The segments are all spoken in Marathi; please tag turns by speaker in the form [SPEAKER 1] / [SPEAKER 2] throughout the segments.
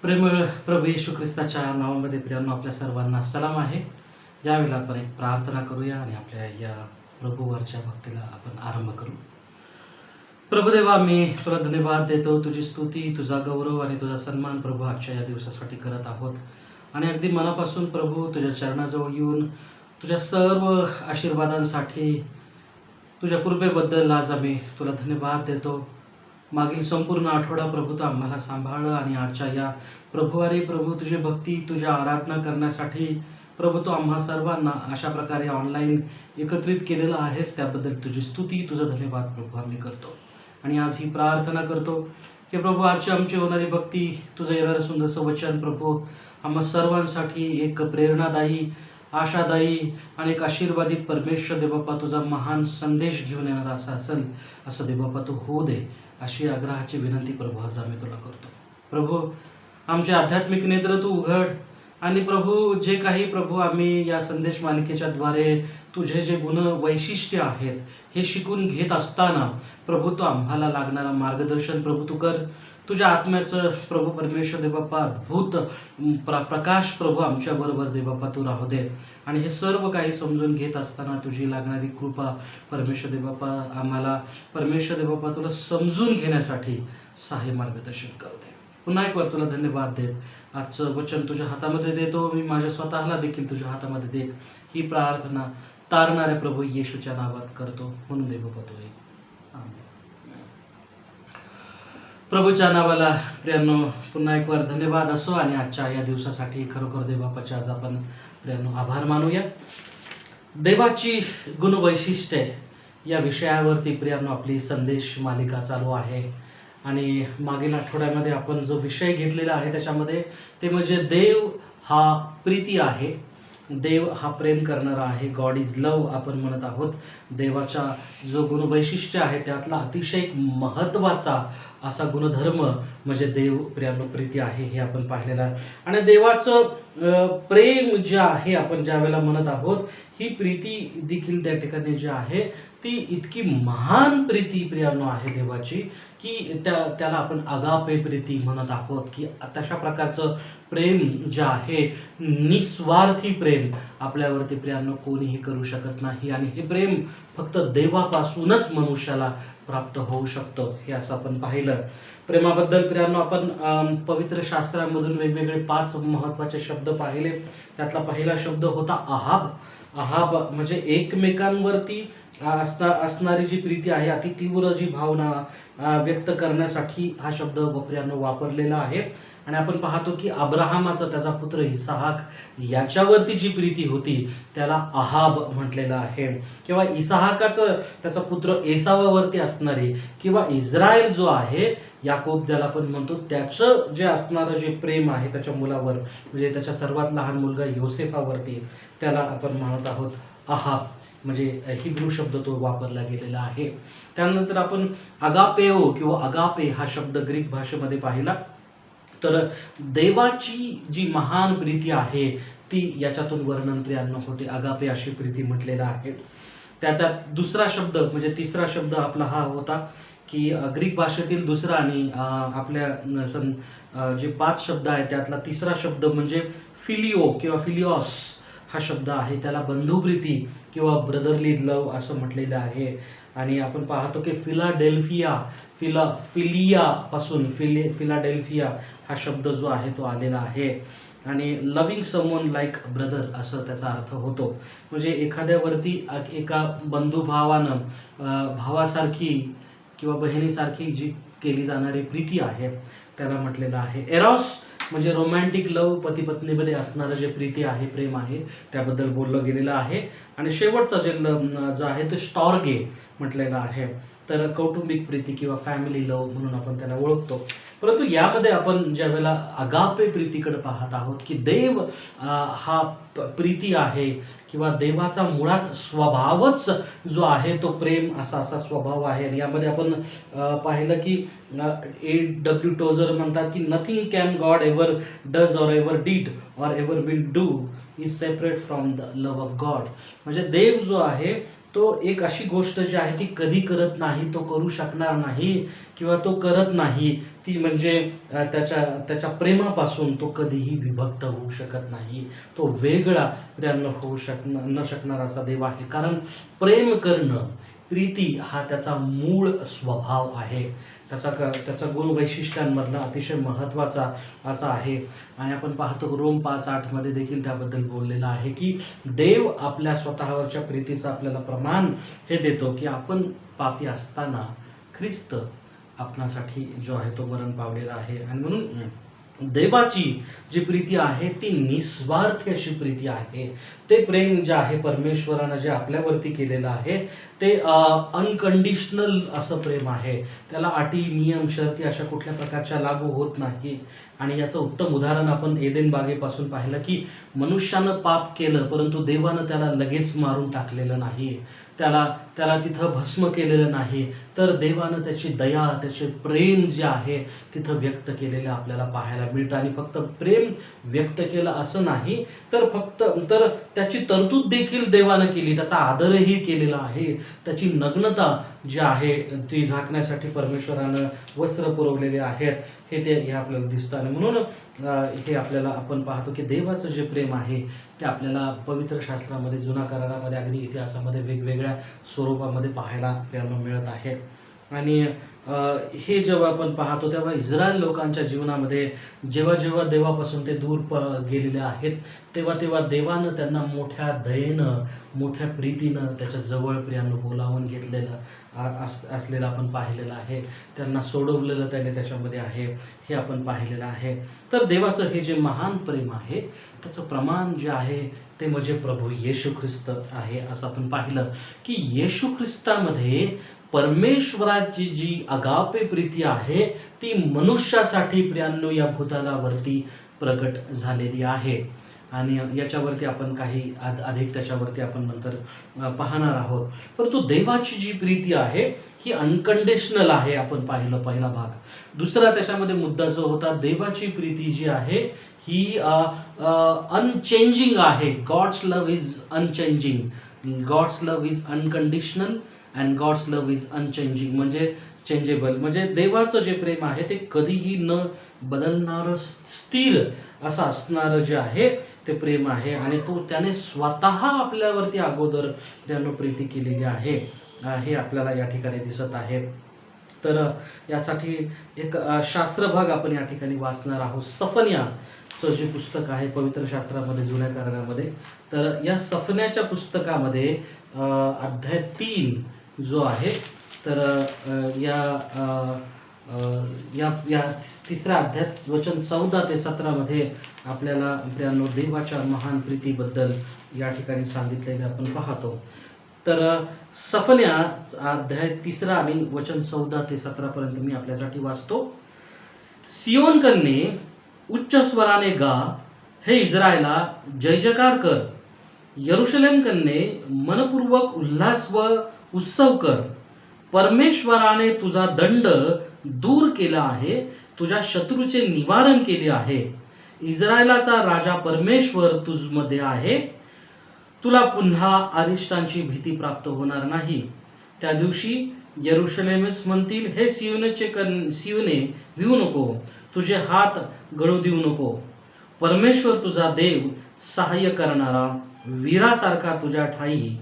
[SPEAKER 1] प्रेमळ प्रभू येशू ख्रिस्ताच्या नावामध्ये प्रियांनो आपल्या सर्वांना सलाम आहे. यावेळेला आपण एक प्रार्थना करूया आणि आपल्या या प्रभूवरच्या भक्तीला आपण आरंभ करू. प्रभुदेवा, मी तुला धन्यवाद देतो. तुझी स्तुती, तुझा गौरव आणि तुझा सन्मान प्रभू आजच्या या दिवसासाठी करत आहोत. आणि अगदी मनापासून प्रभू तुझ्या चरणाजवळ येऊन तुझ्या सर्व आशीर्वादांसाठी, तुझ्या कृपेबद्दल आज आम्ही तुला धन्यवाद देतो. मागील संपूर्ण आठवडा प्रभू तू आम्हाला सांभाळलं आणि आजच्या या प्रभुवारी प्रभू तुझी भक्ती, तुझ्या आराधना करण्यासाठी प्रभू तू आम्हा सर्वांना अशा प्रकारे ऑनलाईन एकत्रित केलेलं आहेस, त्याबद्दल तुझी स्तुती, तुझं धन्यवाद प्रभू आम्ही करतो. आणि आज ही प्रार्थना करतो की प्रभू आजची आमची होणारी भक्ती, तुझं येणारं सुंदरसं वचन प्रभू आम्हा सर्वांसाठी एक प्रेरणादायी, आशादायी आणि एक आशीर्वादित परमेश्वर देवबापा तुझा महान संदेश घेऊन येणारा असा असेल असं देवबापा तू होऊ दे, अशी आग्रहाची विनंती प्रभू आज आम्ही तुला करतो. प्रभू आमचे आध्यात्मिक नेत्र तू उघड आणि प्रभू जे काही प्रभू आम्ही या संदेश मालिकेच्या द्वारे तुझे जे गुण वैशिष्ट्य आहेत हे शिकून घेत असताना प्रभू तू आम्हाला लागणारा मार्गदर्शन प्रभू तू कर. तुझ्या आत्म्याचं प्रभू परमेश्वर देवबापा अद्भुत प्रकाश प्रभू आमच्याबरोबर देवबापा तू राहू दे. आणि हे सर्व काही समजून घेत असताना तुझी लागणारी कृपा परमेश्वर देवबापा आम्हाला परमेश्वर देवबापा तुला समजून घेण्यासाठी सहाय्य मार्गदर्शन करू दे. पुन्हा एक वर तुला धन्यवाद देत आजचं वचन तुझ्या हातामध्ये देतो. मी माझ्या स्वतःला देखील तुझ्या हातामध्ये देत ही प्रार्थना तारणाऱ्या प्रभू येशूच्या नावात करतो म्हणून देवबापा तू आहे. आमेन. प्रभूच्या नावाला प्रियांनो पुन्हा एक वर धन्यवाद असो. आणि आजच्या या दिवसासाठी खरोखर देवबापाचे आज आपण प्रियांनो आभार मानूया. देवाची गुणवैशिष्ट्ये या विषयावरती प्रियांनो आपली संदेश मालिका चालू आहे. आणि मागील आठवड्यामध्ये आपण जो विषय घेतलेला आहे त्याच्यामध्ये ते म्हणजे देव हा प्रीती आहे, देव हा प्रेम करणारा आहे. गॉड इज लव आपण म्हणत आहोत. देवाचा जो गुणवैशिष्ट्य आहे त्यातला अतिशय महत्त्वाचा असा गुणधर्म म्हणजे देव प्रियांनो प्रीती आहे, हे आपण पाहिलेलं आहे. आणि देवाचं प्रेम जे आहे आपण ज्या वेळेला म्हणत आहोत ही प्रीती देखील त्या ठिकाणी जी आहे ती इतकी महान प्रीती प्रियांनो आहे देवाची की त्याला आपण अगापे प्रीती म्हणत आहोत. की तशा प्रकारचं प्रेम जे आहे निस्वार्थी प्रेम आपल्यावरती प्रियांनो कोणीही करू शकत नाही. आणि हे प्रेम फक्त देवापासूनच मनुष्याला प्राप्त होऊ शकतं हे असं आपण पाहिलं. प्रेमाबद्दल प्रियांनो आपण पवित्र शास्त्रामधून वेगवेगळे 5 महत्त्वाचे शब्द पाहिले. त्यातला पहिला शब्द होता आहाब. आहाब म्हणजे एकमेकांवरती असणारी जी प्रीती आहे, अति तीव्र जी भावना व्यक्त करण्यासाठी हा शब्द प्रियांनो वापरलेला आहे. आणि आपण पाहतो की अब्राहमाचा त्याचा पुत्र इसाहाक याच्यावरती जी प्रीती होती त्याला आहाब म्हटलेलं आहे. किंवा इसाहाकाचं त्याचा पुत्र एसावावरती असणारी किंवा इस्रायल जो आहे याकोब ज्याला आपण म्हणतो त्याचं जे असणारं जे प्रेम आहे त्याच्या मुलावर म्हणजे त्याच्या सर्वात लहान मुलगा योसेफावरती त्याला आपण म्हणत आहोत आहाब. म्हणजे हिब्रू शब्द तो वापरला गेलेला आहे. त्यानंतर आपण अगापेओ किंवा अगापे हा शब्द ग्रीक भाषेमध्ये पाहिला तर देवाची जी महान प्रीती आहे ती याच्यातून वर्णन प्रियांनो होते. अगापे अशी प्रीती म्हटलेला आहे. त्याचा दुसरा शब्द म्हणजे तिसरा शब्द आपला हा होता की ग्रीक भाषेतील दुसरा आणि आपल्या जे 5 शब्द आहेत त्यातला तिसरा शब्द म्हणजे फिलिओ किंवा फिलिओस हा शब्द आहे. त्याला बंधुप्रीती किंवा ब्रदरली लव असं म्हटलेलं आहे. आणि आपण पाहतो की फिलाडेल्फिया हा शब्द जो आहे तो आलेला आहे. आणि लव्हिंग समवन लाईक ब्रदर असं त्याचा अर्थ होतो. म्हणजे एखाद्यावरती एका बंधुभावानं भावासारखी किंवा बहिणीसारखी जी केली जाणारी प्रीती आहे त्याला म्हटलेलं आहे. एरॉस म्हणजे रोमॅन्टिक लव, पती पत्नीमध्ये असणारं जे प्रीती आहे प्रेम आहे त्याबद्दल बोललं गेलेलं आहे. आणि शेवटचा जो आहे तो स्टॉर्गे म्हटलेला आहे. तर कौटुंबिक प्रीती किंवा फॅमिली लव म्हणून आपण त्याला ओळखतो. परंतु यामध्ये आपण ज्या वेळेला अगापे प्रीतीकडे पाहत आहोत की देव हा प्रीती आहे किंवा देवाचा मुळात स्वभावच जो आहे तो प्रेम असा स्वभाव आहे. आणि यामध्ये आपण पाहिलं की A.W. टोझर म्हणतात की nothing can God ever does or ever did or ever will do is separate from the love of God. म्हणजे देव जो आहे तो एक अशी गोष्ट जी आहे ती कधी करत नाही, तो करू शकणार नाही किंवा तो करत नाही ती म्हणजे त्याच्या प्रेमापासून तो कधीही विभक्त होऊ शकत नाही. तो वेगळा प्रियांनो होऊ न शकणार असा देव आहे. कारण प्रेम करणं, प्रीती हा त्याचा मूळ स्वभाव आहे. त्याचा गुणवैशिष्ट्यांमधला अतिशय महत्त्वाचा असा आहे. आणि आपण पाहतो रोम 5:8 मध्ये देखील त्याबद्दल बोललेलं आहे की देव आपल्या स्वतःवरच्या प्रीतीचं आपल्याला प्रमाण हे देतो की आपण पापी असताना ख्रिस्त आपणासाठी जो आहे तो मरण पावलेला आहे. आणि म्हणून देवाची जी प्रीती आहे ती निस्वार्थी अशी प्रीती आहे. ते प्रेम जे आहे परमेश्वरानं जे आपल्यावरती केलेलं आहे ते अनकंडिशनल असं प्रेम आहे. त्याला अटी, नियम, शर्ती अशा कुठल्या प्रकारच्या लागू होत नाही. आणि याचं उत्तम उदाहरण आपण एदेन बागेपासून पाहिलं की मनुष्यानं पाप केलं परंतु देवानं त्याला लगेच मारून टाकलेलं नाही, त्याला तिथं भस्म केलेलं नाही, तर देवानं त्याची दया, त्याचे प्रेम जे आहे तिथं व्यक्त केलेलं आपल्याला पाहायला मिळतं. आणि फक्त प्रेम व्यक्त केलं असं नाही तर त्याची तरतूद देखील देवानं केली, त्याचा आदरही केलेला आहे. त्याची नग्नता जी आहे ती झाकण्यासाठी परमेश्वरानं वस्त्र पुरवलेले आहेत हे आपल्याला दिसतं. आणि म्हणून हे आपल्याला आपण पाहतो की देवाचं जे प्रेम आहे ते आपल्याला पवित्र शास्त्रामध्ये, जुना करारामध्ये, अगदी इतिहासामध्ये वेगवेगळ्या स्वरूपामध्ये पाहायला आपल्याला मिळत आहे. आणि हे जेव्हा आपण पाहतो तेव्हा इस्रायल लोकांच्या जीवनामध्ये जेव्हा देवापासून ते दूर गेलेले आहेत तेव्हा देवानं त्यांना मोठ्या दयेनं, मोठ्या प्रीतीनं त्याच्या जवळ प्रियानं बोलावून घेतलेलं असलेलं आपण पाहिलेलं आहे. त्यांना सोडवलेलं त्याने त्याच्यामध्ये आहे हे आपण पाहिलेलं आहे. तर देवाचं हे जे महान प्रेम आहे त्याचं प्रमाण जे आहे ते म्हणजे प्रभू येशू ख्रिस्त आहे. असं आपण पाहिलं की येशू ख्रिस्तामध्ये परमेश्वराची जी अगापे प्रीती आहे ती मनुष्यासाठी प्रियांनो या भूतलावरती प्रगट झालेली आहे. आणि याच्यावरती आपण काही अधिक त्याच्यावरती आपण नंतर पाहणार आहोत. परंतु देवाची जी प्रीती आहे ही अनकंडिशनल आहे. आपण पाहिलं पहिला भाग. दुसरा त्याच्यामध्ये मुद्दा जो होता, देवाची प्रीती जी आहे ही अनचेंजिंग आहे. God's love is unchanging, God's love is unconditional and God's love is unchanging, म्हणजे चेंजेबल. म्हणजे देवाचं जे प्रेम आहे ते कधीही न बदलणारं, स्थिर असं असणारं जे आहे ते प्रेम आहे. आणि त्याने स्वतः आपल्यावरती अगोदर त्यानं प्रीती केलेली आहे हे आपल्याला या ठिकाणी दिसत आहे. तर यासाठी एक शास्त्रभाग आपण या ठिकाणी वाचणार आहोत. सफन्याचं जे पुस्तक आहे पवित्र शास्त्रामध्ये, जुन्या करारामध्ये. तर या सफन्याच्या पुस्तकामध्ये अध्याय 3 जो आहे तर या तिसऱ्या अध्यायात वचन 14 ते 17 मध्ये आपल्याला प्रियांनो देवाच्या महान प्रीतीबद्दल या ठिकाणी सांगितलेले आपण पाहतो. तर सफन्या अध्याय 3 आणि वचन 14 ते 17 पर्यंत मी आपल्यासाठी वाचतो. सियोन कन्ये उच्च स्वराने गा, हे इस्रायला जय जयकार कर. यरूशलेम कन्ये मनपूर्वक उल्हास व उत्सव कर. परमेश्वराने तुझा दंड दूर केला आहे, तुझ्या शत्रूचे निवारण केले आहे. इस्रायलाचा राजा परमेश्वर तुझमध्ये आहे. तुला पुन्हा अरिष्टांची भीती प्राप्त होणार नाही. त्या दिवशी यरूशलेमेस म्हणतील, हे सियोने भिवू नको, तुझे हात गळू देऊ नको. परमेश्वर तुझा देव सहाय्य करणारा, वीरासारखा तुझ्या ठाई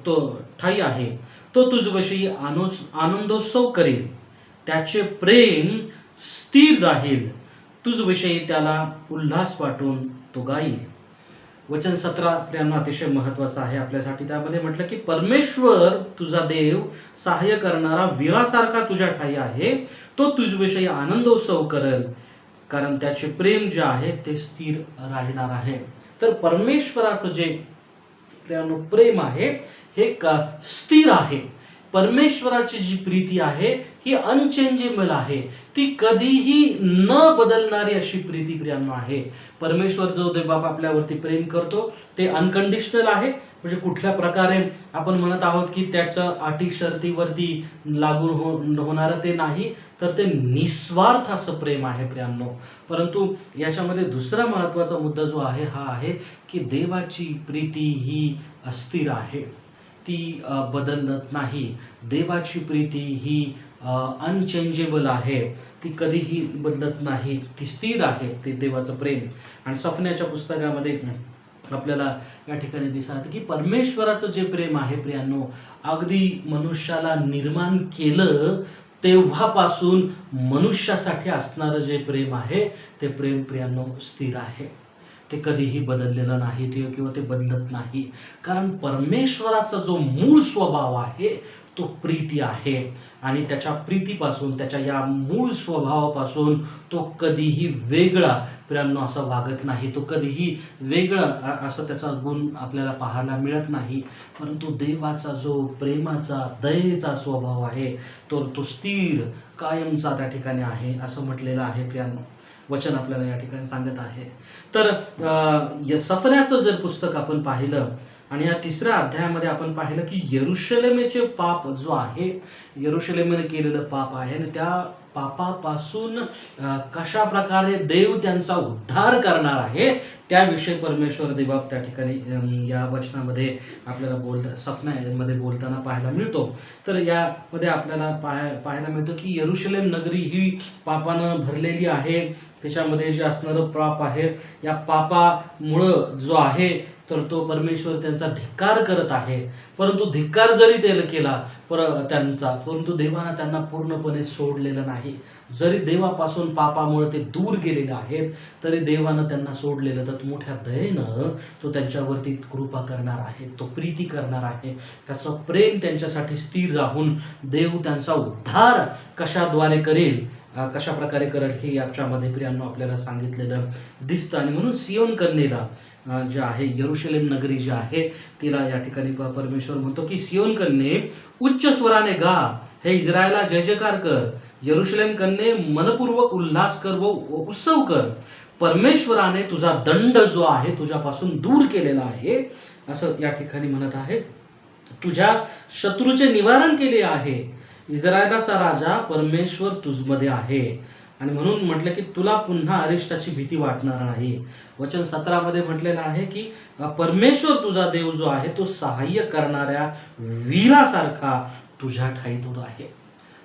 [SPEAKER 1] तो ठाई आहे. तो तुझविषयी आनंदोत्सव करेल, त्याचे प्रेम स्थिर राहील. तुझविषयी त्याला उल्हास वाटून तो गाईल. वचन 17 प्रियांनो अतिशय महत्त्वाचं आहे आपल्यासाठी. त्यामध्ये म्हटलं की परमेश्वर तुझा देव सहाय्य करणारा, वीरासारखा तुझ्या ठाई आहे. तो तुझविषयी आनंदोत्सव करेल, कारण त्याचे प्रेम जे आहे ते स्थिर राहणार आहे. तर परमेश्वराचं जे प्रियांनो प्रेम आहे हे स्थिर आहे. परमेश्वराची जी प्रीती आहे ही अनचेंजेबल आहे. ती कधीही न बदलणारी अशी प्रीती प्रियांनो आहे. परमेश्वर जो देवबाप आपल्यावरती प्रेम करतो ते अनकंडिशनल आहे. म्हणजे कुठल्या प्रकारे आपण म्हणत आहोत की त्याचं अटी शर्तीवरती लागू होणारं ते नाही, तर ते निस्वार्थ असं प्रेम आहे प्रियांनो. परंतु याच्यामध्ये दुसरा महत्त्वाचा मुद्दा जो आहे हा आहे की देवाची प्रीती ही अस्थिर आहे, ती बदलत नाही. देवाची प्रीती ही अनचेंजेबल आहे, ती कधीही बदलत नाही, ती स्थिर आहे, ते देवाचं प्रेम. आणि सफन्याच्या पुस्तकामध्ये आपल्याला या ठिकाणी दिसतं की परमेश्वराचं जे प्रेम आहे प्रियांनो, अगदी मनुष्याला निर्माण केलं तेव्हापासून मनुष्यासाठी असणारं जे प्रेम आहे ते प्रेम प्रियांनो स्थिर आहे, ते कधीही बदललेलं नाही ते किंवा ते बदलत नाही. कारण परमेश्वराचा जो मूळ स्वभाव आहे तो प्रीती आहे आणि त्याच्या प्रीतीपासून, त्याच्या या मूळ स्वभावापासून तो कधीही वेगळा प्रियांनो असं वागत नाही, तो कधीही वेगळं असं त्याचा गुण आपल्याला पाहायला मिळत नाही. परंतु देवाचा जो प्रेमाचा दयेचा स्वभाव आहे तो स्थिर कायमचा त्या ठिकाणी आहे असं म्हटलेलं आहे प्रियांनो, वचन आपल्याला या ठिकाणी सांगत आहे. तर या सफन्याचं जर पुस्तक आपण पाहिलं आणि या 3ऱ्या अध्यायामध्ये आपण पाहिलं की यरुशलेमेचे पाप जो आहे, यरुशलेमेने केलेलं पाप आहे आणि त्या पापापासून कशा प्रकारे देव त्यांचा उद्धार करणार आहे त्याविषयी परमेश्वर देव त्या ठिकाणी या वचनामध्ये आपल्याला सफनामध्ये बोलताना पाहायला मिळतो. तर यामध्ये आपल्याला पाहायला मिळतं की यरुशलेम नगरी ही पापानं भरलेली आहे, त्याच्यामध्ये जे असणारं पाप आहे, या पापामुळं जो आहे तर तो परमेश्वर त्यांचा धिक्कार करत आहे. परंतु धिक्कार जरी त्याला केला परंतु देवानं त्यांना पूर्णपणे सोडलेलं नाही. जरी देवापासून पापामुळे ते दूर गेलेले आहेत तरी देवानं त्यांना सोडलेलं, तर मोठ्या दयेनं तो त्यांच्यावरती कृपा करणार आहे, तो प्रीती करणार आहे, त्याचं प्रेम त्यांच्यासाठी स्थिर राहून देव त्यांचा उद्धार कशाद्वारे करेल, कशा प्रकारे करेल हे याच्यामध्ये प्रियांनो आपल्याला सांगितलेलं दिसतं. आणि म्हणून सियोन कन्येला जे आहे, यरुशलेम नगरी जी आहे तिला या ठिकाणी परमेश्वर म्हणतो की सियोन कन्ये उच्च स्वराने गा, हे इस्रायला जय जयकार कर, यरुशलेम कन्ये मनपूर्वक उल्हास कर व उत्सव कर, परमेश्वराने तुझा दंड जो आहे तुझ्यापासून दूर केलेला आहे असं या ठिकाणी म्हणत आहे. तुझ्या शत्रूचे निवारण केले आहे, इस्रायलाचा राजा परमेश्वर तुझमध्ये आहे. आणि म्हणून म्हटलं की तुला पुन्हा अरिष्टाची भीती वाटणार नाही. वचन 17 मध्ये म्हटलेलं आहे की परमेश्वर तुझा देव जो आहे तो सहाय्य करणाऱ्या वीरासारखा तुझ्या ठाई तो आहे.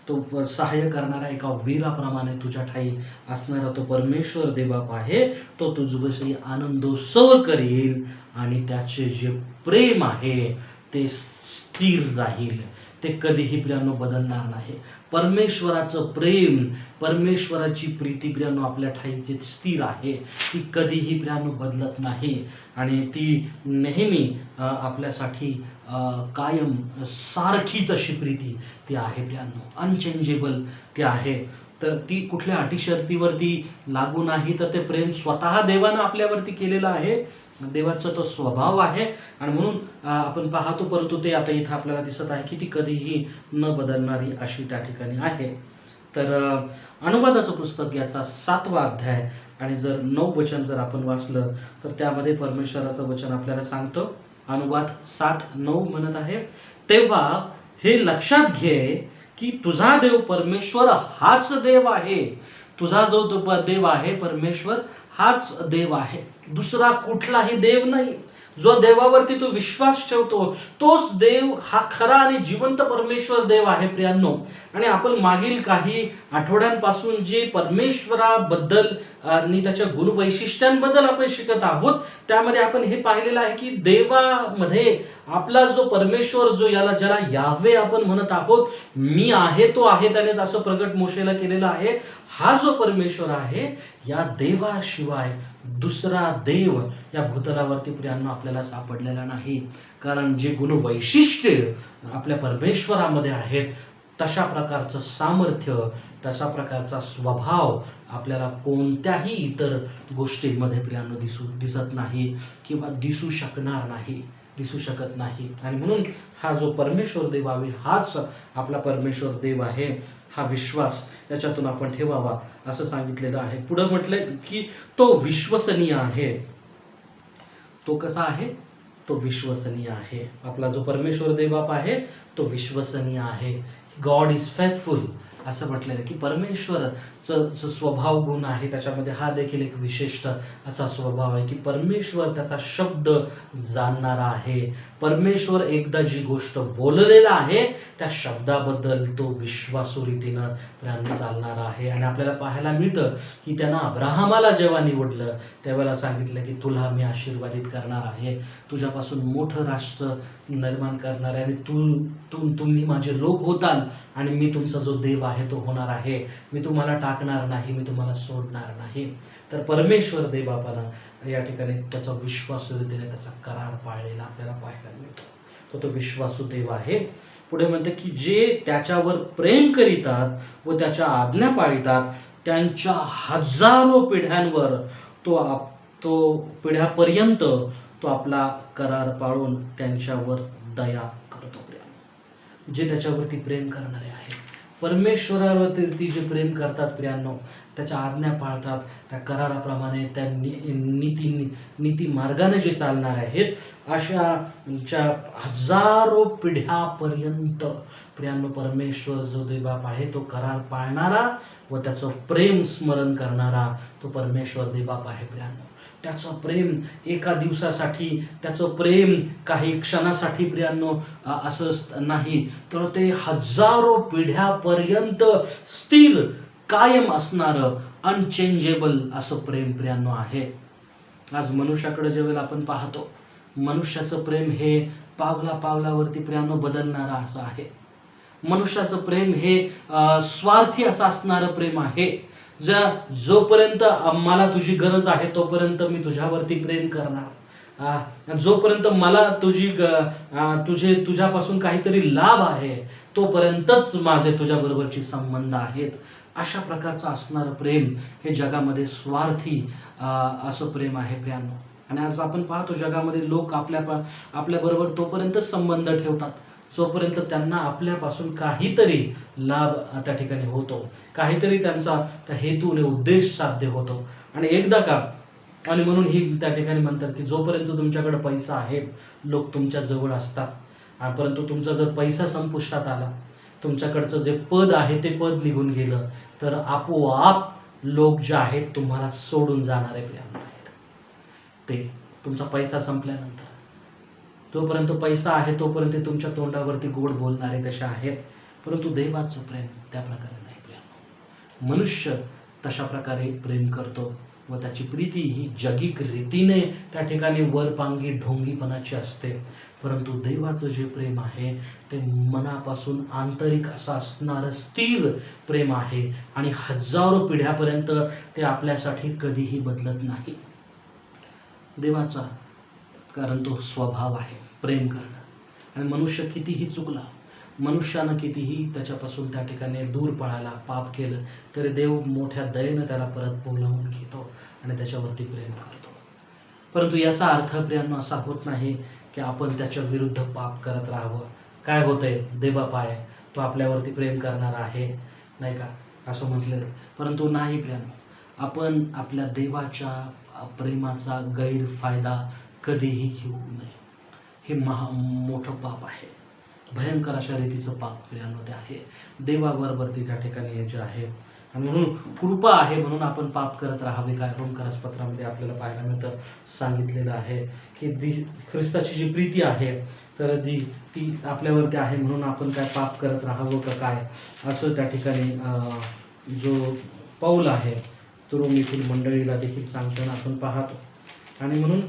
[SPEAKER 1] तो सहाय्य करणाऱ्या एका वीराप्रमाणे तुझ्या ठाई असणारा तो परमेश्वर देवबाप आहे, तो तुझ्याविषयी आनंदोत्सव करेल आणि त्याचे जे प्रेम आहे ते स्थिर राहील, ते कधीही प्रियांनो बदलणार नाही. परमेश्वराचं प्रेम, परमेश्वराची प्रीती प्रियांनो आपल्या ठाईची स्थिर आहे, ती कधीही प्रियांनो बदलत नाही आणि ती नेहमी आपल्यासाठी कायम सारखीच अशी प्रीती ती आहे प्रियांनो, अनचेंजेबल ती आहे. तर ती कुठल्या अटी शर्तीवरती लागू नाही, तर ते प्रेम स्वतः देवानं आपल्यावरती केलेलं आहे, देवाचा तो स्वभाव आहे आणि म्हणून आपण पाहतो. परंतु ते आता इथं आपल्याला दिसत आहे की ती कधीही न बदलणारी अशी त्या ठिकाणी आहे. तर अनुवादाचं पुस्तक याचा 7वा अध्याय आणि जर 9 वचन जर आपण वाचलं तर त्यामध्ये परमेश्वराचं वचन आपल्याला सांगतं. अनुवाद 7:9 म्हणत आहे, तेव्हा हे लक्षात घे की तुझा देव परमेश्वर हाच देव आहे. तुझा जो देव आहे परमेश्वर हाच देव आहे, दुसरा कुठलाही देव नाही. जो देवावरती तो विश्वास ठेवतो तोच देव हा खरा आणि जिवंत परमेश्वर देव आहे प्रियांनो. आणि आपण मागील काही आठवड्यांपासून जे परमेश्वराबद्दल आणि त्याच्या गुणवैशिष्ट्यांबद्दल आपण शिकत आहोत त्यामध्ये आपण हे पाहिलेलं आहे की देवामध्ये आपला जो परमेश्वर जो ज्याला यावे आपण म्हणत आहोत, मी आहे तो आहे, त्याने असं प्रगट मोशेला केलेलं आहे. हा जो परमेश्वर आहे या देवाशिवाय दुसरा देव या भूतलावरती प्रियांनो आपल्याला सापडलेला नाही. कारण जे गुणवैशिष्ट्य आपल्या परमेश्वरामध्ये आहेत तशा प्रकारचं सामर्थ्य, तशा प्रकारचा स्वभाव आपल्याला कोणत्याही इतर गोष्टींमध्ये प्रियांनो दिसत नाही किंवा दिसू शकत नाही. आणि म्हणून हा जो परमेश्वर देव आहे हाच आपला परमेश्वर देव आहे, हा विश्वास याच्यातून आपण ठेवावा असं सांगितलेलं आहे. पुढे म्हटलंय की तो विश्वसनीय आहे. तो कसा आहे? तो विश्वसनीय आहे. आपला जो परमेश्वर देवबाप आहे तो विश्वसनीय आहे. गॉड इज फेथफुल असं म्हटलेलं की परमेश्वरचं जो स्वभाव गुण आहे त्याच्यामध्ये हा देखील एक विशिष्ट असा स्वभाव आहे की परमेश्वर त्याचा शब्द जाणणारा आहे. परमेश्वर एकदा जी गोष्ट बोललेला आहे त्या शब्दाबद्दल तो विश्वासू रीतीनं प्रियांनो चालणारा आहे. आणि आपल्याला पाहायला मिळतं की त्यानं अब्राहमाला जेव्हा निवडलं त्यावेळेला सांगितलं की तुला मी आशीर्वादित करणार आहे, तुझ्यापासून मोठं राष्ट्र निर्माण करणार आहे, आणि तुम्ही माझे लोक होताल, आणि मी तुमचा जो देव आहे तो होणार आहे, मी तुम्हाला टाकणार नाही, मी तुम्हाला सोडणार नाही. तर परमेश्वर देवबापानं या ठिकाणी त्याचा विश्वासू रीतीने त्याचा करार पाळलेला आपल्याला पाहायला मिळतो. तो विश्वासू देव आहे. पुढे म्हणते की जे त्याच्यावर प्रेम करीतात व त्याच्या आज्ञा पाळतात त्यांच्या हजारो पिढ्यांवर तो पिढ्यापर्यंत तो आपला करार पाळून त्यांच्यावर दया करतो. प्रियांनो, जे त्याच्यावरती प्रेम करणारे आहे, परमेश्वरावरती जे प्रेम करतात प्रियांनो, त्याच्या आज्ञा पाळतात, त्या कराराप्रमाणे त्या नीती मार्गाने जे चालणार आहेत, अशाच्या हजारो पिढ्यापर्यंत प्रियांनो परमेश्वर जो देवबाप आहे तो करार पाळणारा व त्याचं प्रेम स्मरण करणारा तो परमेश्वर देवबाप आहे. प्रियांनो, त्याचं प्रेम एका दिवसासाठी, त्याचं प्रेम काही क्षणासाठी प्रियांनो असं नाही, तर ते हजारो पिढ्यापर्यंत स्थिर कायम असणारं अनचेंजेबल असं प्रेम प्रियांनो आहे. आज मनुष्याकडे ज्यावेळेला आपण पाहतो, मनुष्याचं प्रेम हे पावलावरती प्रियांनो बदलणारं असं आहे. मनुष्याचं प्रेम हे स्वार्थी असं असणारं प्रेम आहे. जोपर्यंत मला तुझी गरज आहे तोपर्यंत मी तुझ्यावरती प्रेम करणार, जोपर्यंत मला तुझ्यापासून काहीतरी लाभ आहे तोपर्यंतच माझे तुझ्याबरोबरचे संबंध आहेत. अशा प्रकारचं असणारं प्रेम हे जगामध्ये स्वार्थी असं प्रेम आहे प्रियांनो. आणि आज आपण पाहतो जगामध्ये लोक आपल्याबरोबर तोपर्यंतच संबंध ठेवतात जोपर्यंत त्यांना आपल्यापासून काहीतरी लाभ त्या ठिकाणी होतो, काहीतरी त्यांचा त्या हेतूने उद्देश साध्य होतो. आणि एकदा का, आणि म्हणून ही त्या ठिकाणी म्हणतात की जोपर्यंत तुमच्याकडे पैसा आहे लोक तुमच्या जवळ असतात, परंतु तुमचा जर पैसा संपुष्टात आला, तुमच्याकडचं जे पद आहे ते पद निघून गेलं, तर आपोआप लोक जे आहेत तुम्हाला सोडून जाणारे प्रियांनो आहेत. ते तुमचा पैसा संपल्यानंतर, जोपर्यंत पैसा आहे तोपर्यंत तुमच्या तोंडावरती गोड बोलणारे तसे आहेत, परंतु देवाचं प्रेम त्या प्रकारे नाही प्रियांनो. मनुष्य तशा प्रकारे प्रेम करतो व त्याची प्रीती ही जगिक रीतीने त्या ठिकाणी वरपांगी ढोंगीपणाची असते, परंतु देवाचं जे प्रेम आहे ते मनापासून आंतरिक असं असणारं स्थिर प्रेम आहे, आणि हजारो पिढ्यापर्यंत ते आपल्यासाठी कधीही बदलत नाही. देवाचा कारण तो स्वभाव आहे प्रेम करणं. आणि मनुष्य कितीही चुकला, मनुष्यानं कितीही त्याच्यापासून त्या ठिकाणी दूर पळायला, पाप केलं, तरी देव मोठ्या दयेनं त्याला परत बोलावून घेतो आणि त्याच्यावरती प्रेम करतो. परंतु याचा अर्थ प्रियांनो असा होत नाही की आपण त्याच्या विरुद्ध पाप करत राहावं. काय होतंय, देवबाप आहे तो आपल्यावरती प्रेम करणारा आहे, नाही का, असं म्हटलं. परंतु नाही प्रियांनो, आपण आपल्या देवाच्या प्रेमाचा गैरफायदा कधीही घेऊ नये. हे मोठं पाप आहे, भयंकर अशा रीतीचं पाप प्रियांनो ते आहे. देवाबरोबरती त्या ठिकाणी जे आहे, आणि म्हणून कृपा आहे म्हणून आपण पाप करत राहावे. काय रोमकरासपत्रामध्ये आपल्याला पाहायला मिळतं, सांगितलेलं आहे की ख्रिस्ताची जी प्रीती आहे तर ती आपल्यावरती आहे म्हणून आपण काय पाप करत राहावं का काय, असं त्या ठिकाणी जो पौल आहे तो रोम येथील मंडळीला देखील सांगताना आपण पाहतो. आणि म्हणून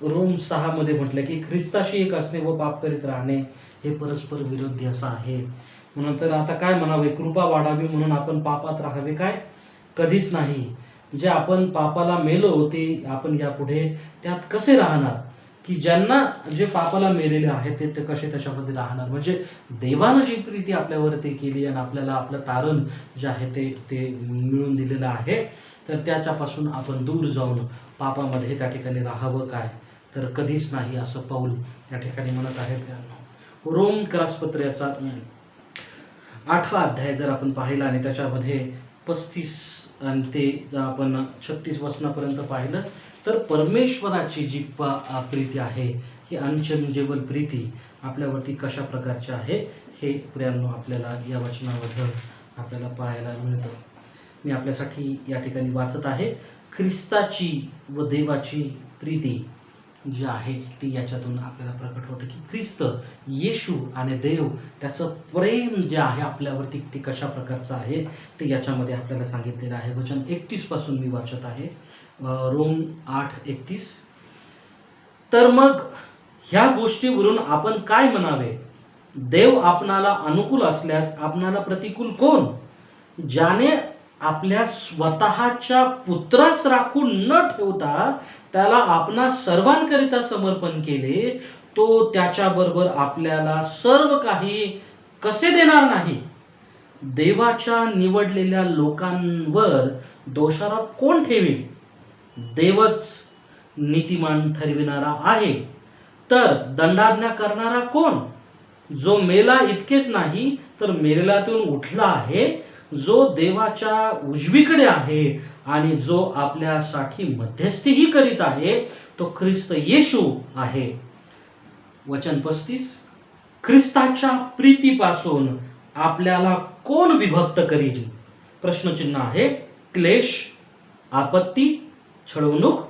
[SPEAKER 1] रोम 6 मध्ये म्हटलं की ख्रिस्ताशी एक असणे व पाप करीत राहणे हे परस्पर विरोधी असं आहे. म्हणून तर आता काय म्हणावे, कृपा वाढावी म्हणून आपण पापात राहावे काय, कधीच नाही. जे आपण पापाला मेलो ते आपण यापुढे त्यात कसे राहणार, की ज्यांना जे पापाला मेलेले आहेत ते कसे त्याच्यामध्ये राहणार. म्हणजे देवानं जी प्रीती आपल्यावरती केली आणि आपल्याला आपलं तारण जे आहे ते मिळून दिलेलं आहे, तर त्याच्यापासून आपण दूर जाऊन पापामध्ये त्या ठिकाणी राहावं काय, तर कधीच नाही, असं पौल या ठिकाणी म्हणत आहे. रोमकरासपत्राचा 8वा अध्याय जर आपण पाहिला आणि त्याच्यामध्ये 35 आणि ते जर आपण 36 वचनापर्यंत पाहिलं, तर परमेश्वराची जी प्रीती आहे ही अनचेंजेबल प्रीती आपल्यावरती कशा प्रकारची आहे हे प्रियांनो आपल्याला या वचनामध्ये आपल्याला पाहायला मिळतं. मी आपल्यासाठी या ठिकाणी वाचत आहे. ख्रिस्ताची व देवाची प्रीती जी आहे ती याच्यातून आपल्याला प्रकट होतं की ख्रिस्त येशू आणि देव त्याचं प्रेम जे आहे आपल्यावरती ते कशा प्रकारचं आहे ते याच्यामध्ये आपल्याला सांगितलेलं आहे. वचन 31 पासून मी वाचत आहे. रोम 8:31. तर मग ह्या गोष्टीवरून आपण काय म्हणावे? देव आपणाला अनुकूल असल्यास आपणाला प्रतिकूल कोण? ज्याने आपल्या स्वतःच्या पुत्रास राखून न ठेवता त्याला आपणा सर्वांकरिता समर्पण केले, तो त्याच्याबरोबर आपल्याला सर्व काही कसे देणार नाही? देवाच्या निवडलेल्या लोकांवर दोषारोप कोण ठेवील? देवच नीतिमान ठरविणारा आहे. तर दंडाज्ञा करणारा कोण? जो मेला इतकेच नाही तर मेलेल्यातून उठला आहे, जो देवाच्या उजवीकडे आहे आणि जो आपल्यासाठी मध्यस्थीही करीत आहे, तो ख्रिस्त येशू आहे. वचन 35. ख्रिस्ताच्या प्रीतीपासून आपल्याला कोण विभक्त करील? प्रश्नचिन्ह आहे. क्लेश, आपत्ती, छळवणूक,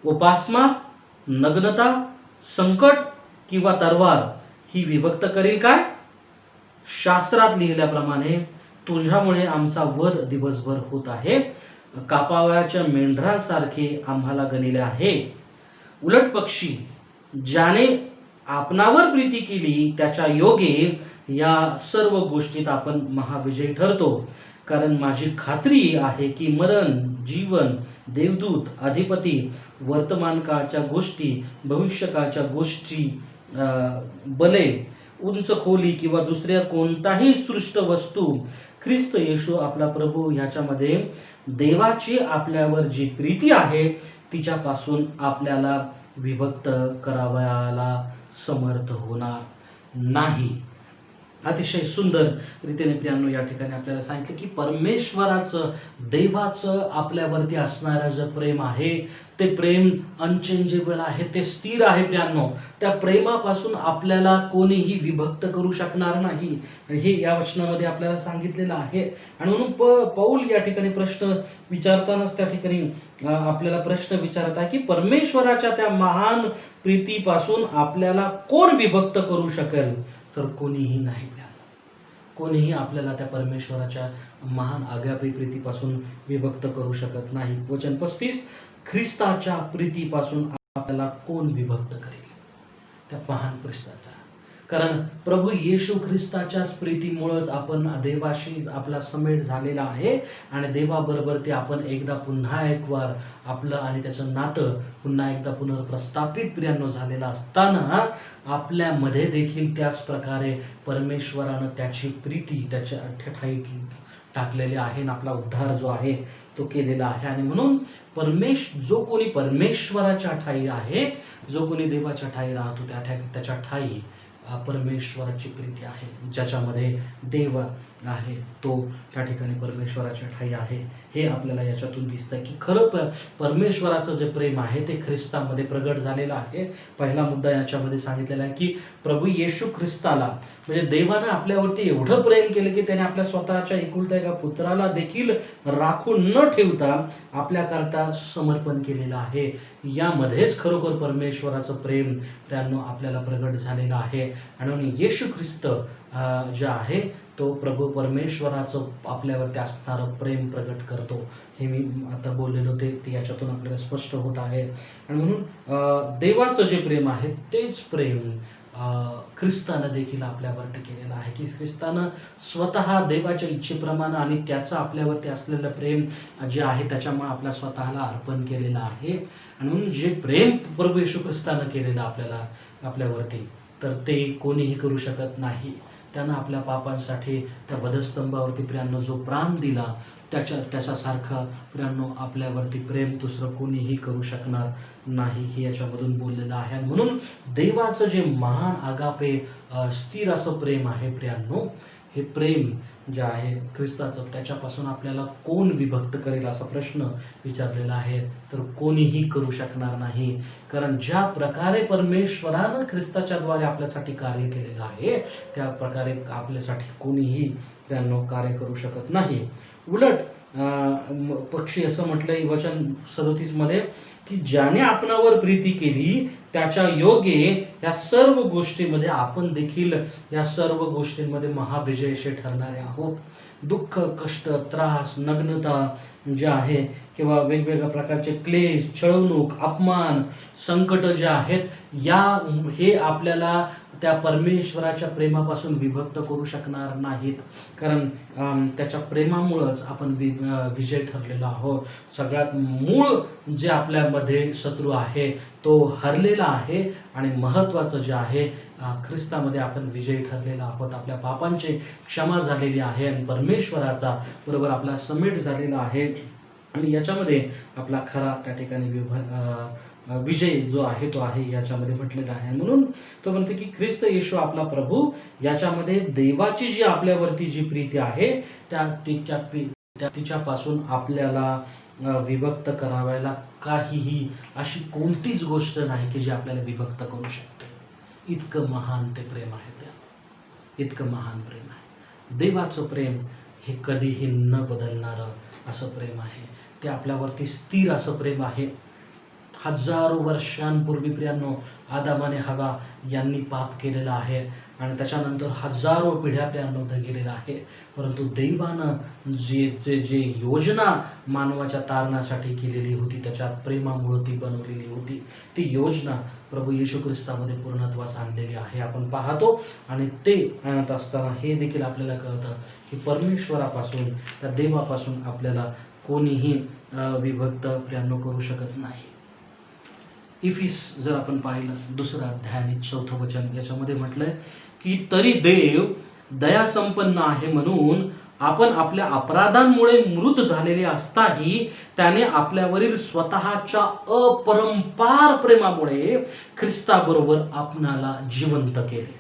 [SPEAKER 1] उपासमार, नग्नता, संकट किंवा तरवार ही विभक्त करील काय? शास्त्रात लिहिल्याप्रमाणे तुझ्यामुळे आमचा वध दिवसभर होत आहे, कापावयाच्या मेंढरासारखे आम्हाला गणिले आहे. उलट पक्षी ज्याने आपणावर प्रीती केली त्याच्या योगे या सर्व गोष्टीत आपण महाविजयी ठरतो. कारण माझी खात्री आहे की मरण, जीवन, देवदूत, अधिपती, वर्तमान काळच्या गोष्टी, भविष्यकाळच्या गोष्टी, बले, उंच खोली किंवा दुसऱ्या कोणताही सृष्ट वस्तू ख्रिस्त येशू आपला प्रभू ह्याच्यामध्ये देवाची आपल्यावर जी प्रीती आहे तिच्यापासून आपल्याला विभक्त करावयाला समर्थ होणार नाही. अतिशय सुंदर रीतीने प्रियांनो या ठिकाणी आपल्याला सांगितलं की परमेश्वराचं, देवाचं आपल्यावरती असणारं जे प्रेम आहे ते प्रेम अनचेंजेबल आहे, ते स्थिर आहे प्रियांनो. त्या प्रेमापासून आपल्याला कोणीही विभक्त करू शकणार नाही. आणि हे या वचनामध्ये आपल्याला सांगितलेलं आहे. आणि म्हणून पौल या ठिकाणी प्रश्न विचारतानाच त्या ठिकाणी आपल्याला प्रश्न विचारत आहे की परमेश्वराच्या त्या महान प्रीतीपासून आपल्याला कोण विभक्त करू शकेल? तर कोणीही नाही. कोणीही आपल्याला त्या परमेश्वराच्या महान आगापी प्रीतीपासून विभक्त करू शकत नाही. वचन 35. ख्रिस्ताच्या प्रीतीपासून आपल्याला कोण विभक्त करेल? त्या महान ख्रिस्ताचा. कारण प्रभू येशू ख्रिस्ताच्याच प्रीतीमुळेच आपण देवाशी आपला समेट झालेला आहे आणि देवाबरोबर ते आपण एकदा पुन्हा एक वार आपलं आणि त्याचं नातं पुन्हा एकदा पुनर्प्रस्थापित प्रियांनो झालेलं असताना आपल्यामध्ये देखील त्याच प्रकारे परमेश्वरानं त्याची प्रीती त्याच्या ठाई टाकलेली आहे आणि आपला उद्धार जो आहे तो केलेला आहे. आणि म्हणून जो कोणी परमेश्वराच्या ठाई आहे, जो कोणी देवाच्या ठाई राहतो त्याच्या ठाई परमेश्वराची प्रीती आहे. ज्याच्यामध्ये देव आहे तो त्या ठिकाणी परमेश्वराच्या ठाई आहे. हे आपल्याला याच्यातून दिसतं की खरं परमेश्वराचं जे प्रेम आहे ते ख्रिस्तामध्ये प्रगट झालेलं आहे. पहिला मुद्दा याच्यामध्ये सांगितलेला आहे की प्रभू येशू ख्रिस्ताला म्हणजे देवानं आपल्यावरती एवढं प्रेम केलं की त्याने आपल्या स्वतःच्या एकुलत्या एका पुत्राला देखील राखून न ठेवता आपल्याकरता समर्पण केलेलं आहे. यामध्येच खरोखर परमेश्वराचं प्रेम त्यांना आपल्याला प्रगट झालेलं आहे. आणि येशू ख्रिस्त जे आहे तो प्रभू परमेश्वराचं आपल्यावरती असणारं प्रेम प्रगट करतो. हे मी आता बोललेलो ते याच्यातून आपल्याला स्पष्ट होत आहे. आणि म्हणून देवाचं जे प्रेम आहे तेच प्रेम ख्रिस्तानं देखील आपल्यावरती केलेलं आहे की ख्रिस्तानं स्वतः देवाच्या इच्छेप्रमाणे आणि त्याचं आपल्यावरती असलेलं प्रेम जे आहे त्याच्यामुळे आपल्या स्वतःला अर्पण केलेलं आहे. आणि म्हणून जे प्रेम प्रभू येशू ख्रिस्तानं केलेलं आपल्यावरती तर ते कोणीही करू शकत नाही. त्यानं आपल्या पापांसाठी त्या वधस्तंभावरती प्रियांनो जो प्राण दिला त्याच्यासारखा प्रियांनो आपल्यावरती प्रेम दुसरं कोणीही करू शकणार नाही. हे याच्यामधून बोललेलं आहे. आणि म्हणून देवाचं जे महान आगापे स्थिर असं प्रेम आहे प्रियांनो, हे प्रेम जे आहे ख्रिस्ताचं त्याच्यापासून आपल्याला कोण विभक्त करेल असा प्रश्न विचारलेला आहे. तर कोणीही करू शकणार नाही. कारण ज्या प्रकारे परमेश्वरानं ख्रिस्ताच्याद्वारे आपल्यासाठी कार्य केलेलं आहे त्या प्रकारे आपल्यासाठी कोणीही त्यांना कार्य करू शकत नाही. उलट पक्षी असं म्हटलंय वचन 37 मध्ये की ज्याने आपणावर प्रीती केली त्याच्या योगे या सर्व गोष्टीमध्ये आपण देखील या सर्व गोष्टींमध्ये महाविजयशी ठरणारे आहोत. दुःख, कष्ट, त्रास, नग्नता जे आहे किंवा वेगवेगळ्या प्रकारचे क्लेश, छळवणूक, अपमान, संकट जे आहेत हे आपल्याला त्या परमेश्वराच्या प्रेमापासून विभक्त करू शकणार नाहीत. कारण त्याच्या प्रेमामुळंच आपण विजय ठरलेलो आहोत. सगळ्यात मूळ जे आपल्यामध्ये शत्रू आहे तो हरलेला आहे आणि महत्त्वाचं जे आहे ख्रिस्तामध्ये आपण विजयी ठरलेला आहोत. आपल्या पापांची क्षमा झालेली आहे आणि परमेश्वराचा बरोबर आपला समेट झालेला आहे आणि याच्यामध्ये आपला खरा त्या ठिकाणी विजय जो आहे तो आहे याच्यामध्ये म्हटलेला आहे. म्हणून तो म्हणते की ख्रिस्त येशू आपला प्रभू याच्यामध्ये देवाची जी आपल्यावरती जी प्रीती आहे तिच्यापासून आपल्याला विभक्त करावायला काहीही अशी कोणतीच गोष्ट नाही की जी आपल्याला विभक्त करू शकते. इतकं महान ते प्रेम आहे इतकं महान प्रेम आहे. देवाचं प्रेम हे कधीही न बदलणारं असं प्रेम आहे. ते आपल्यावरती स्थिर असं प्रेम आहे. हजारो वर्षांपूर्वी प्रियांनो आदामाने हवा यांनी पाप केलेलं आहे आणि त्याच्यानंतर हजारो पिढ्या प्रियांनो गेलेला आहे. परंतु दैवानं जे योजना मानवाच्या तारणासाठी केलेली होती त्याच्या प्रेमामुळे ती बनवलेली होती. ती योजना प्रभू येशू ख्रिस्तामध्ये पूर्णत्वास आणलेली आहे आपण पाहतो. आणि ते आणत असताना हे देखील आपल्याला कळतं की परमेश्वरापासून त्या देवापासून आपल्याला कोणीही विभक्त प्रियांनो करू शकत नाही. इफिस जर आपण पाहिलं 2 अध्याय आणि 4 वचन याच्यामध्ये म्हटलंय की तरी देव दयासंपन्न आहे म्हणून आपण आपल्या अपराधांमुळे मृत झालेले असताही त्याने आपल्यावरील स्वतःच्या अपरंपार प्रेमामुळे ख्रिस्ताबरोबर आपणाला जिवंत केले.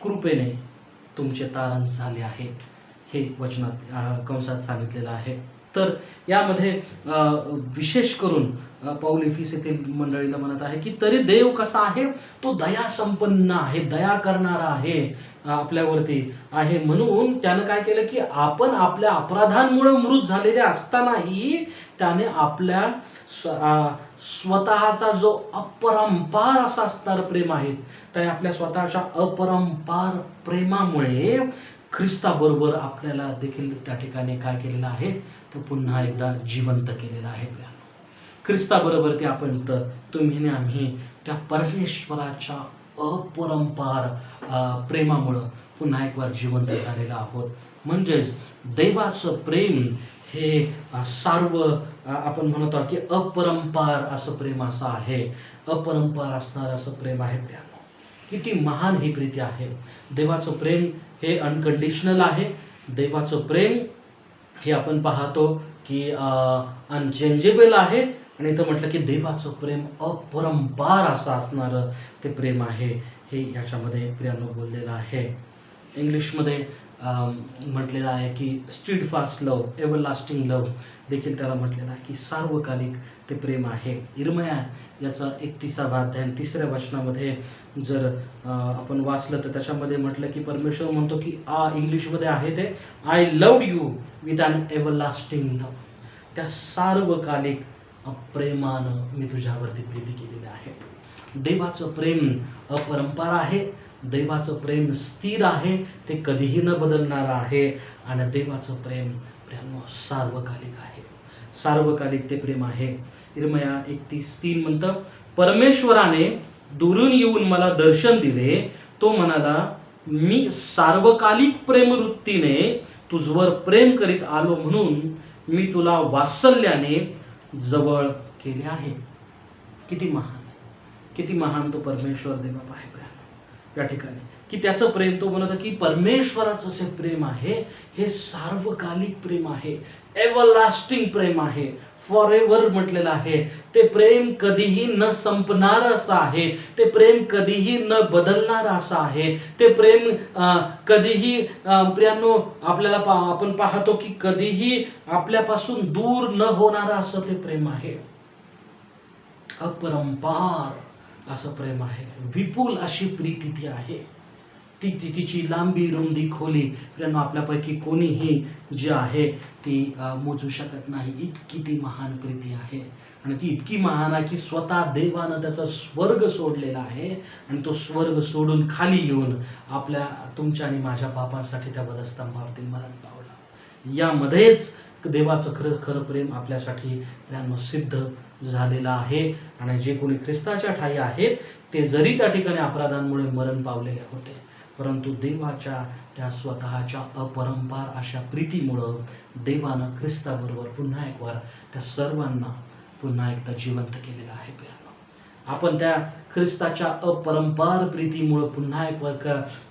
[SPEAKER 1] कृपेने तुमचे तारण झाले आहे हे वचनात कंसात सांगितलेलं आहे. तर यामध्ये विशेष करून पौल इफिस येथील मंडळीला म्हणत आहे की तरी देव कसा आहे, तो दया संपन्न आहे, दया करणारा आहे आपल्यावरती आहे. म्हणून त्यानं काय केलं की आपण आपल्या अपराधांमुळे मृत झालेले असतानाही त्याने आपल्या स्वतःचा जो अपरंपार असा असणार प्रेम आहे त्याने आपल्या स्वतःच्या अपरंपार प्रेमामुळे ख्रिस्ताबरोबर आपल्याला देखील त्या ठिकाणी काय केलेलं आहे तर पुन्हा एकदा जिवंत केलेलं आहे. ख्रिस्ताबरोबर ते आपण तुम्ही आम्ही त्या परमेश्वराच्या अपरंपार प्रेमामुळं पुन्हा एक वार जिवंत झालेलं आहोत. म्हणजेच देवाचं प्रेम हे आपण म्हणतो की अपरंपार असं प्रेम असं आहे. अपरंपार असणारं असं प्रेम आहे. किती महान ही प्रीती आहे. देवाचं प्रेम हे अनकंडिशनल आहे. देवाचं प्रेम हे आपण पाहतो की अनचेंजेबल आहे. आणि इथं म्हटलं की देवाचं प्रेम अपरंपार असं असणारं ते प्रेम आहे हे याच्यामध्ये प्रियांनो बोललेलं आहे. इंग्लिशमध्ये म्हटलेलं आहे की स्टीडफास्ट लव, एव्हरलास्टिंग लव देखील त्याला म्हटलेलं आहे की सार्वकालिक ते प्रेम आहे. इर्मया याचा 31 अध्याय 3 वचनामध्ये जर आपण वाचलं तर त्याच्यामध्ये म्हटलं की परमेश्वर म्हणतो की इंग्लिशमध्ये आहे ते I loved you with an एव्हरलास्टिंग लव. त्या सार्वकालिक प्रेमानं मी तुझ्यावरती प्रीती केलेली आहे. देवाचं प्रेम अपरंपार आहे. देवाचं प्रेम स्थिर आहे. ते कधीही न बदलणारं आहे. आणि देवाचं प्रेम सार्वकालिक आहे. सार्वकालिक ते प्रेम आहे. इर्मया 31:3 म्हणतं परमेश्वराने दुरून येऊन मला दर्शन दिले. तो म्हणाला मी सार्वकालिक प्रेमवृत्तीने तुझवर प्रेम करीत आलो म्हणून मी तुला वात्सल्याने जवळ केले आहे. किती महान, किती महान तो परमेश्वर देव आहे या ठिकाणी की त्याचं प्रेम तो म्हणतो की परमेश्वराचं जे प्रेम आहे हे सार्वकालिक प्रेम आहे. एव्हरलास्टिंग प्रेम आहे. फॉर एव्हर म्हटलेलं आहे. ते प्रेम कधीही न संपणार असं आहे. ते प्रेम कधीही न बदलणार असं आहे. ते प्रेम कधीही प्रियांनो आपल्याला आपण पाहतो की कधीही आपल्यापासून दूर न होणारं असं ते प्रेम आहे. अपरंपार असं प्रेम आहे. विपुल अशी प्रीती ती आहे. तिची लांबी रुंदी खोली प्रियांनो आपल्यापैकी कोणीही जी आहे ती मोजू शकत नाही. इतकी ती महान प्रीती आहे. आणि ती इतकी महान आहे की स्वतः देवानं त्याचा स्वर्ग सोडलेला आहे आणि तो स्वर्ग सोडून खाली येऊन आपल्या तुमच्या आणि माझ्या पापांसाठी त्या वधस्तंभावरती मरण पावला. यामध्येच देवाचं खरं खरं प्रेम आपल्यासाठी प्रियांनो सिद्ध झालेलं आहे. आणि जे कोणी ख्रिस्ताच्या ठाई आहेत ते जरी त्या ठिकाणी अपराधांमुळे मरण पावलेले होते, परंतु देवाच्या त्या स्वतःच्या अपरंपार अशा प्रीतीमुळं देवानं ख्रिस्ताबरोबर पुन्हा एक वार त्या सर्वांना पुन्हा एकदा जिवंत केलेलं आहे. प्रियांनो, आपण त्या ख्रिस्ताच्या अपरंपार प्रीतीमुळं पुन्हा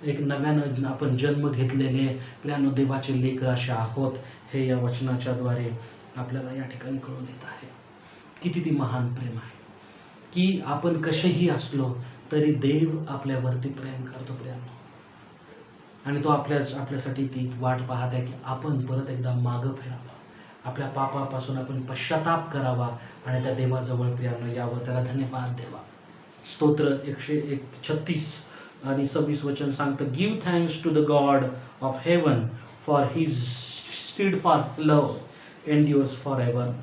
[SPEAKER 1] एक नव्यानं आपण जन्म घेतलेले प्रियांनो देवाचे लेकर असे आहोत, हे या वचनाच्याद्वारे आपल्याला या ठिकाणी कळून येत आहे. किती ती महान प्रेम आहे की आपण कसेही असलो तरी देव आपल्यावरती प्रेम करतो प्रियांनो, आणि तो आपल्यासाठी ती वाट पाहत आहे की आपण परत एकदा मागं फिरावं, आपल्या पापापासून आपण पश्चाताप करावा आणि त्या देवाजवळ प्रियांनो यावं, त्याला धन्यवाद द्यावा. स्तोत्र 136 आणि 26 वचन सांगतं, give thanks to the God of heaven for his steadfast love endures forever.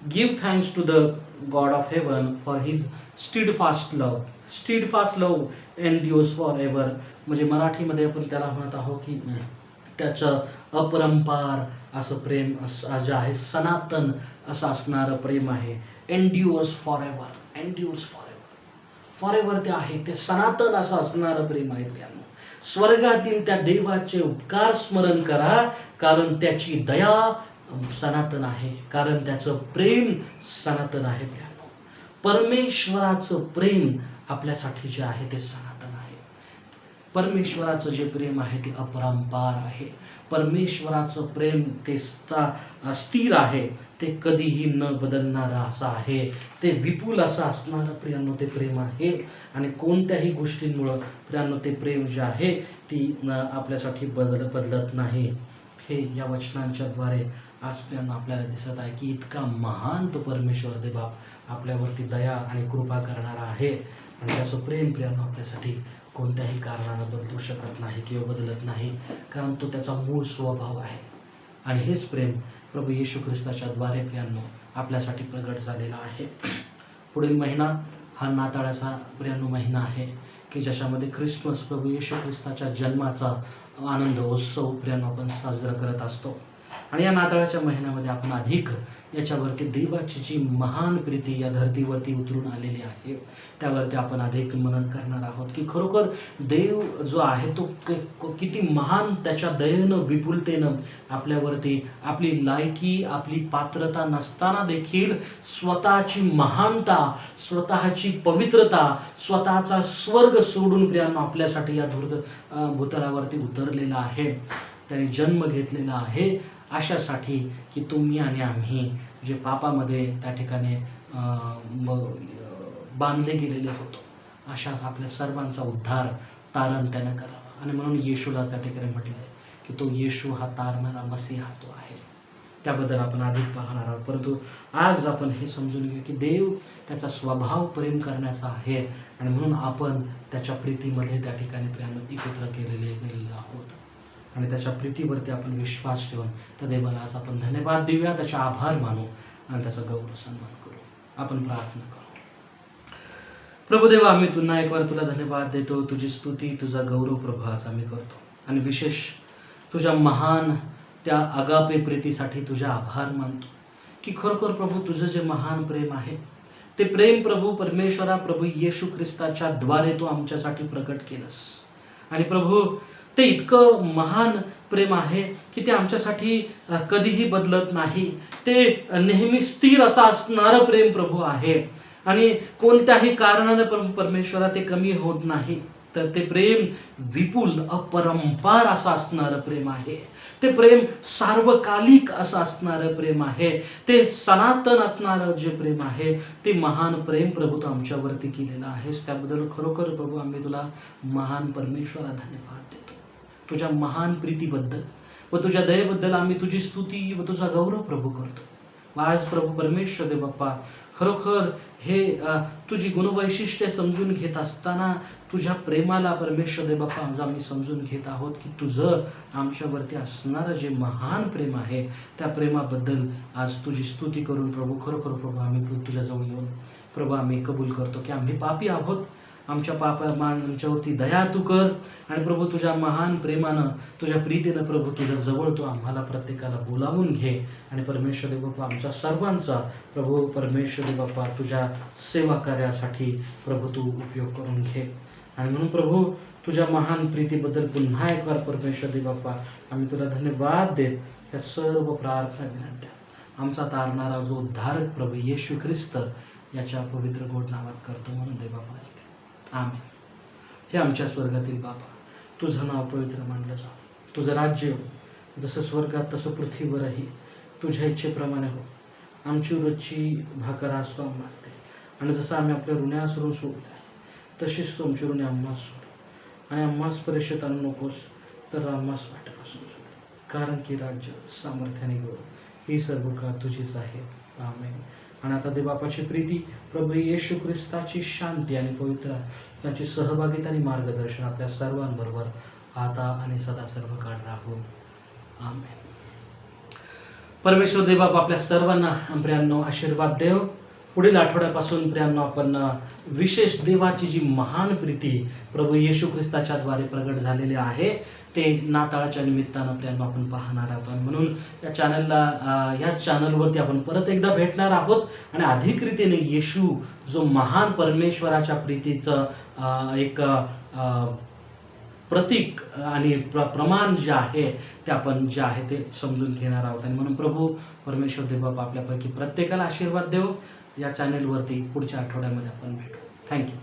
[SPEAKER 1] Give thanks to the God of heaven for his steadfast love. Steadfast love endures forever. म्हणजे मराठीमध्ये आपण त्याला म्हणत आहोत की त्याचं अपरंपार असं प्रेम जे आहे, सनातन असं असणारं प्रेम आहे. endures forever. endures forever. forever ते आहे, ते सनातन असं असणारं प्रेम आहे. प्रियांनो, स्वर्गातील त्या देवाचे उपकार स्मरण करा, कारण त्याची दया सनातन आहे, कारण त्याचं प्रेम सनातन आहे. परमेश्वराचं प्रेम आपल्यासाठी जे आहे ते सनातन आहे. परमेश्वराचं जे प्रेम आहे ते अपरंपार आहे. परमेश्वराचं प्रेम ते स्थिर आहे, ते कधीही न बदलणारं असं आहे, ते विपुल असं असणारं प्रियांनो ते प्रेम आहे. आणि कोणत्याही गोष्टींमुळं प्रियांनो ते प्रेम जे आहे ती आपल्यासाठी बदलत नाही. हे या वचनांच्या द्वारे आज प्रियांनो आपल्याला दिसत आहे की इतका महान तो परमेश्वर देवबाप आपल्यावरती दया आणि कृपा करणारा आहे. आणि त्याचं प्रेम प्रियांनो आपल्यासाठी कोणत्याही कारणानं बदलू शकत नाही किंवा बदलत नाही, कारण तो त्याचा मूळ स्वभाव आहे. आणि हेच प्रेम प्रभू येशू ख्रिस्ताच्या द्वारे प्रियांनो आपल्यासाठी प्रगट झालेला आहे. पुढील महिना हा नाताळाचा प्रियांनो महिना आहे की ज्याच्यामध्ये ख्रिसमस प्रभू येशू ख्रिस्ताच्या जन्माचा आनंद उत्सव प्रियांनो आपण साजरा करत असतो. आणि या नाताळाच्या महिन्यामध्ये आपण अधिक याच्यावरती देवाची जी महान प्रीती या धर्तीवरती उतरून आलेली आहे त्यावरती आपण अधिक मनन करणार आहोत की खरोखर देव जो आहे तो किती महान, त्याच्या दयेनं विपुलतेनं आपल्यावरती आपली लायकी आपली पात्रता नसताना देखील स्वतःची महानता, स्वतःची पवित्रता, स्वतःचा स्वर्ग सोडून प्रियांनो आपल्यासाठी या भूतलावरती उतरलेला आहे. त्याने जन्म घेतलेला आहे अशासाठी की तुम्ही आणि आम्ही जे पापामध्ये त्या ठिकाणी बांधले गेलेले होतो, अशा आपल्या सर्वांचा उद्धार तारण त्यानं करावा. आणि म्हणून येशूला त्या ठिकाणी म्हटलं आहे की तो येशू हा तारणारा मसीहा तो आहे. त्याबद्दल आपण अधिक पाहणार आहोत, परंतु आज आपण हे समजून घेऊ की देव त्याचा स्वभाव प्रेम करण्याचा आहे आणि म्हणून आपण त्याच्या प्रीतीमध्ये त्या ठिकाणी प्रियांनो एकत्र गेलेले आहोत. आणि त्याच्या प्रीतीवरती आपण विश्वास ठेवून त्या देवाला आज आपण धन्यवाद देऊया, त्याचा आभार मानू आणि त्याचा गौरव सन्मान करू. आपण प्रार्थना करू. प्रभुदेवा, आम्ही पुन्हा एक वार तुला धन्यवाद देतो, तुझी स्तुती तुझा गौरव प्रभू आज आम्ही करतो. आणि विशेष तुझ्या महान त्या अगापे प्रीतीसाठी तुझा आभार मानतो की खरोखर प्रभू तुझं जे महान प्रेम आहे ते प्रेम प्रभू परमेश्वरा प्रभू येशू ख्रिस्ताच्या द्वारे तू आमच्यासाठी प्रकट केलंस. आणि प्रभू ते इतकं महान प्रेम आहे की ते आमच्यासाठी कधीही बदलत नाही, ते नेहमी स्थिर असं असणारं प्रेम प्रभू आहे. आणि कोणत्याही कारणानं परमेश्वरा ते कमी होत नाही, तर ते प्रेम विपुल अपरंपार असं असणारं प्रेम आहे. ते प्रेम सार्वकालिक असं असणारं प्रेम आहे. ते सनातन असणारं जे प्रेम आहे ते महान प्रेम प्रभू तू आमच्यावरती केलेलं आहेस. त्याबद्दल खरोखर प्रभू आम्ही तुला महान परमेश्वरा धन्यवाद देतो. तुझ्या महान प्रीतीबद्दल व तुझ्या दयेबद्दल आम्ही तुझी स्तुती व तुझा गौरव प्रभू करतो. आज प्रभू परमेश्वर देव बाप्पा खरोखर हे तुझी गुणवैशिष्ट्ये समजून घेत असताना तुझ्या प्रेमाला परमेश्वर देव बाप्पा आज आम्ही समजून घेत आहोत की तुझं आमच्यावरती असणारं जे महान प्रेम आहे त्या प्रेमाबद्दल आज तुझी स्तुती करून प्रभू खरोखर प्रभू आम्ही तुझ्याजवळ येऊन प्रभू आम्ही कबूल करतो की आम्ही पापी आहोत, आमच्या आमच्यावरती दया तू कर आणि प्रभू तुझ्या महान प्रेमानं तुझ्या प्रीतीनं प्रभू तुझ्या जवळ तू आम्हाला प्रत्येकाला बोलावून घे आणि परमेश्वर देव बाप्पा आमच्या सर्वांचा प्रभू परमेश्वर देव बाप्पा तुझ्या सेवा कार्यासाठी प्रभू तू उपयोग करून घे. आणि म्हणून प्रभू तुझ्या महान प्रीतीबद्दल पुन्हा एक वार परमेश्वर देव बाप्पा आम्ही तुला धन्यवाद देत या सर्व प्रार्थना विनंत्या आमचा तारणारा जो उद्धारक प्रभू येशू ख्रिस्त याच्या पवित्र गोड नावात करतो म्हणून देव बाप्पा ऐक. आमेन. हे आमच्या स्वर्गातील बाबा, तुझं नाव पवित्र मानलं जावं, तुझं राज्य हो जसं स्वर्गात तसं पृथ्वीवरही तुझ्या इच्छेप्रमाणे हो. आमची रोजची भाकर आज तू आम्हास दे आणि जसं आम्ही आपल्या ऋण्यास ऋण सोडलं आहे तशीच तू आमची ऋणे आम्हास सोड आणि आम्हास परीक्षेत आणू नकोस तर आम्हास वाटेपासून सोड, कारण की राज्य सामर्थ्याने गौरव ही सर्व काळ तुझीच आहे. आमेन. आणि आता देवबापाची प्रीती, प्रभू येशू ख्रिस्ताची शांती आणि पवित्र त्याची सहभागिता आणि मार्गदर्शन आपल्या सर्वांबरोबर आता आणि सदा सर्व काळ राहून. आमेन. परमेश्वर देवबाप आपल्या सर्वांना प्रियांनो आशीर्वाद देव. पुढील आठवड्यापासून प्रियांनो आपण विशेष देवाची जी महान प्रीती प्रभू येशू ख्रिस्ताच्याद्वारे प्रगट झालेली आहे ते नाताळाच्या निमित्तानं प्रियांनो आपण पाहणार आहोत. आणि म्हणून या चॅनलला ह्याच चॅनलवरती आपण परत एकदा भेटणार आहोत आणि अधिक रीतीने येशू जो महान परमेश्वराच्या प्रीतीचं एक प्रतीक आणि प्रमाण जे आहे ते आपण जे आहे ते समजून घेणार आहोत. आणि म्हणून प्रभू परमेश्वर देवबाप आपल्यापैकी प्रत्येकाला आशीर्वाद देव. या चॅनलवरती पुढच्या आठवड्यामध्ये आपण भेटू. थँक्यू.